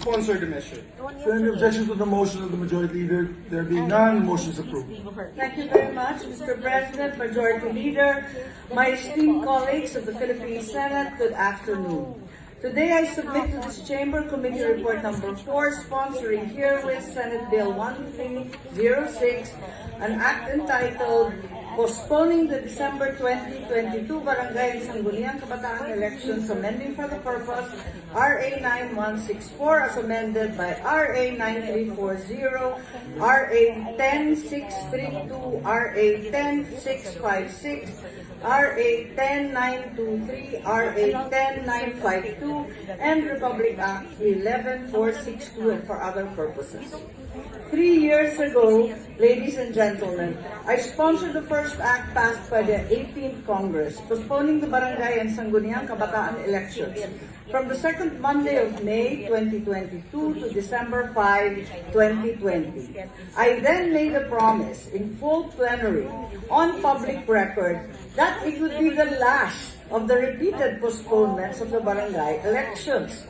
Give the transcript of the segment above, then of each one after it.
sponsor the measure. Any objection to the motion of the majority leader? There being none, the motion is approved. Thank you very much, Mr. President, Majority Leader, my esteemed colleagues of the Philippine Senate, good afternoon. Today I submit to this Chamber Committee Report number 4, sponsoring herewith Senate Bill 1306, an act entitled Postponing the December 2022 Barangay and Sangguniang Kabataan Elections, amending for the purpose RA 9164 as amended by RA 9340, RA 10632, RA 10656, RA 10923, RA 10952, and Republic Act 11462, and for other purposes. 3 years ago, ladies and gentlemen, I sponsored the first act passed by the 18th Congress, postponing the Barangay and Sangguniang Kabataan elections from the second Monday of May 2022 to December 5, 2020. I then made a promise in full plenary on public record that it would be the last of the repeated postponements of the barangay elections.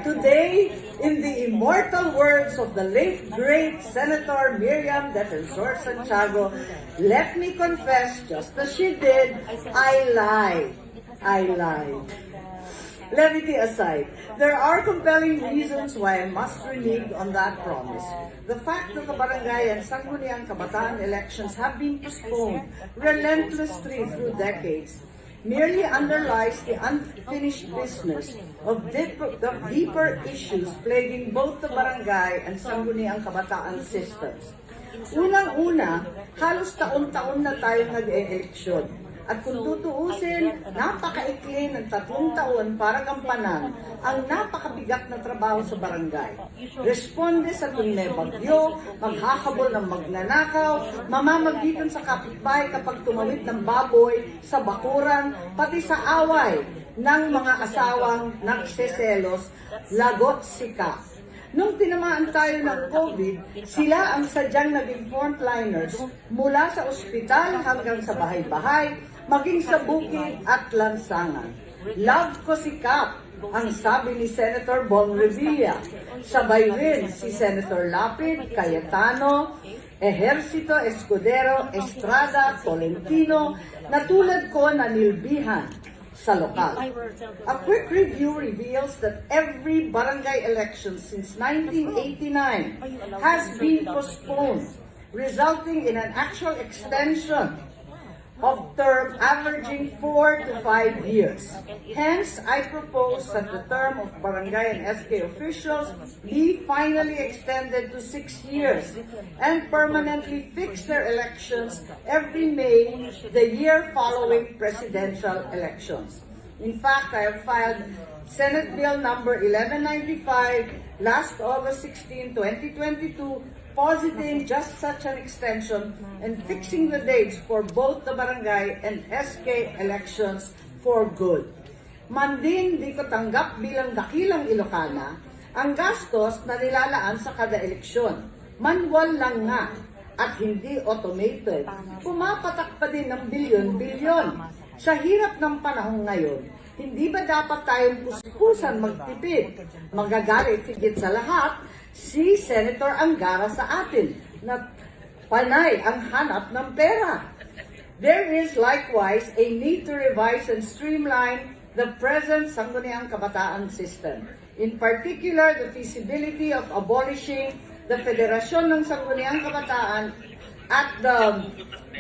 Today, in the immortal words of the late great Senator Miriam Defensor Santiago, let me confess, just as she did, I lied. I lied. Levity aside, there are compelling reasons why I must renege on that promise. The fact that the Barangay and Sangguniang Kabataan elections have been postponed relentlessly through decades merely underlies the unfinished business of deeper issues plaguing both the barangay and Sangguniang Kabataan systems. Unang-una, halos taon-taon na tayong nag-e-eleksyon. At kung tutuusin, napakaikli ng 3 taon para gampanan ang napakabigat na trabaho sa barangay. Responde sa tuwing may bagyo, maghahabol ng magnanakaw, mamamagitan sa kapitbahay kapag tumawid ng baboy, sa bakuran, pati sa away ng mga asawang nagseselos, lagot sika. Nung tinamaan tayo ng COVID, sila ang sadyang naging frontliners mula sa ospital hanggang sa bahay-bahay, maging sa bukid at lansangan. Love ko si Kap, ang sabi ni Senator Bong Revilla. Sabay rin si Senator Lapid, Cayetano, Ejercito, Escudero, Estrada, Tolentino, na tulad ko na nilbihan sa lokal. A quick review reveals that every barangay election since 1989 has been postponed, resulting in an actual extension of term averaging 4 to 5 years. Hence, I propose that the term of barangay and SK officials be finally extended to 6 years and permanently fix their elections every May, the year following presidential elections. In fact, I have filed Senate Bill number 1195 last August 16, 2022, positing just such an extension and fixing the dates for both the barangay and SK elections for good. Mandin, di ko tanggap bilang dakilang Ilocana ang gastos na nilalaan sa kada eleksyon. Manual lang nga at hindi automated. Pumapatak pa din ng bilyon-bilyon. Sa hirap ng panahon ngayon, hindi ba dapat tayong puspusan magtipid? Magagalit higit sa lahat si Senator Angara sa atin na panay ang hanap ng pera. There is likewise a need to revise and streamline the present Sangguniang Kabataan system. In particular, the feasibility of abolishing the Federasyon ng Sangguniang Kabataan at the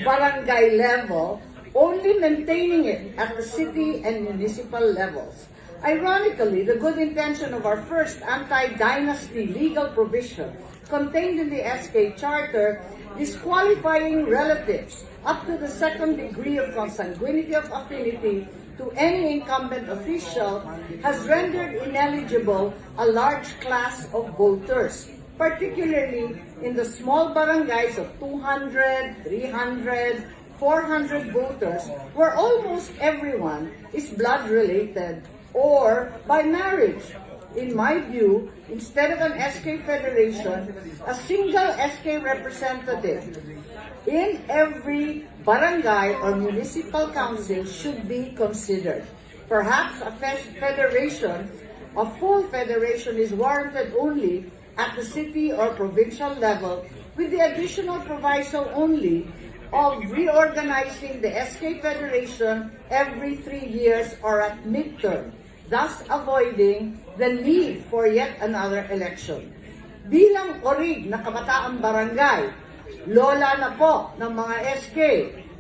barangay level, only maintaining it at the city and municipal levels. Ironically, the good intention of our first anti-dynasty legal provision contained in the SK Charter, disqualifying relatives up to the second degree of consanguinity of affinity to any incumbent official, has rendered ineligible a large class of voters, particularly in the small barangays of 200, 300, 400 voters, where almost everyone is blood-related or by marriage. In my view, instead of an SK Federation, a single SK representative in every barangay or municipal council should be considered. Perhaps a federation a full federation is warranted only at the city or provincial level, with the additional proviso only of reorganizing the SK Federation every 3 years or at midterm, thus avoiding the need for yet another election. Bilang orig na kabataang barangay, lola na po ng mga SK,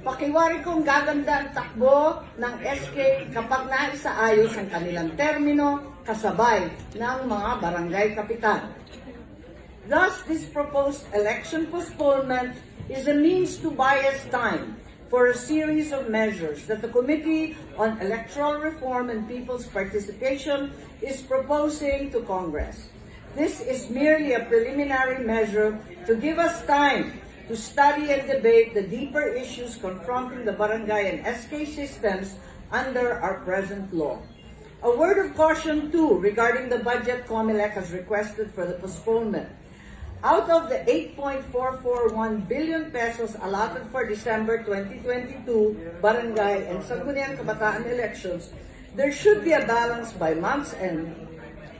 pakiwari kong gaganda ang takbo ng SK kapag naisaayos ang kanilang termino kasabay ng mga barangay kapitan. Thus, this proposed election postponement is a means to buy us time for a series of measures that the Committee on Electoral Reform and People's Participation is proposing to Congress. This is merely a preliminary measure to give us time to study and debate the deeper issues confronting the barangay and SK systems under our present law. A word of caution, too, regarding the budget COMELEC has requested for the postponement. Out of the 8.441 billion pesos allotted for December 2022 barangay and Sangguniang Kabataan elections, there should be a balance by month's end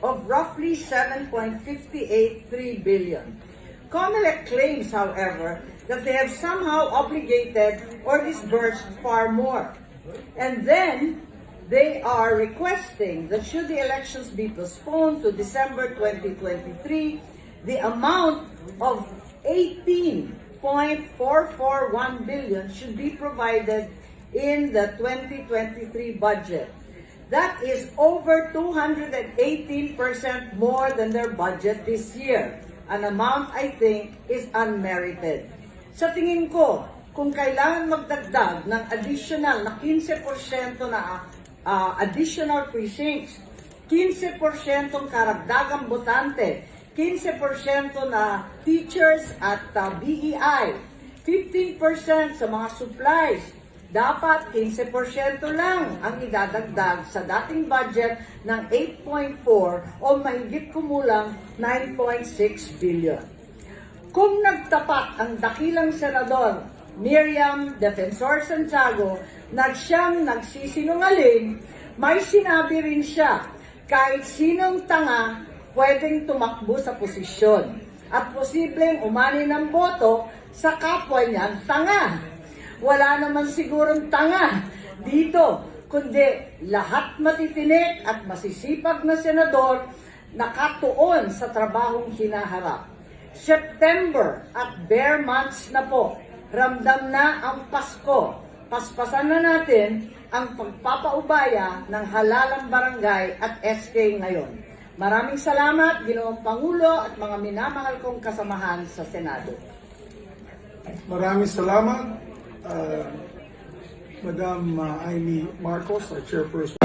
of roughly 7.583 billion. COMELEC claims, however, that they have somehow obligated or disbursed far more. And then, they are requesting that should the elections be postponed to December 2023, the amount of 18.441 billion should be provided in the 2023 budget. That is over 218% more than their budget this year, an amount I think is unmerited. Sa tingin ko, kung kailangan magdagdag ng additional na 15% na additional precincts, 15% karagdagang botante, 15% na teachers at BEI, 15% sa mga supplies, dapat 15% lang ang idadagdag sa dating budget ng 8.4 o mahigit kumulang 9.6 billion. Kung nagtapat ang dakilang senador Miriam Defensor Santiago na siyang nagsisinungaling, may sinabi rin siya, kahit sinong tanga pwedeng tumakbo sa posisyon at posibleng umani ng boto sa kapwa niyang tanga. Wala naman sigurong tanga dito, kundi lahat matitinik at masisipag na senador nakatuon sa trabahong hinaharap. September at bare months na po, ramdam na ang Pasko. Paspasan na natin ang pagpapaubaya ng halalang barangay at SK ngayon. Maraming salamat, Ginoong Pangulo at mga minamahal kong kasamahan sa Senado. Maraming salamat, Madam IMEEMARCOS, our chairperson.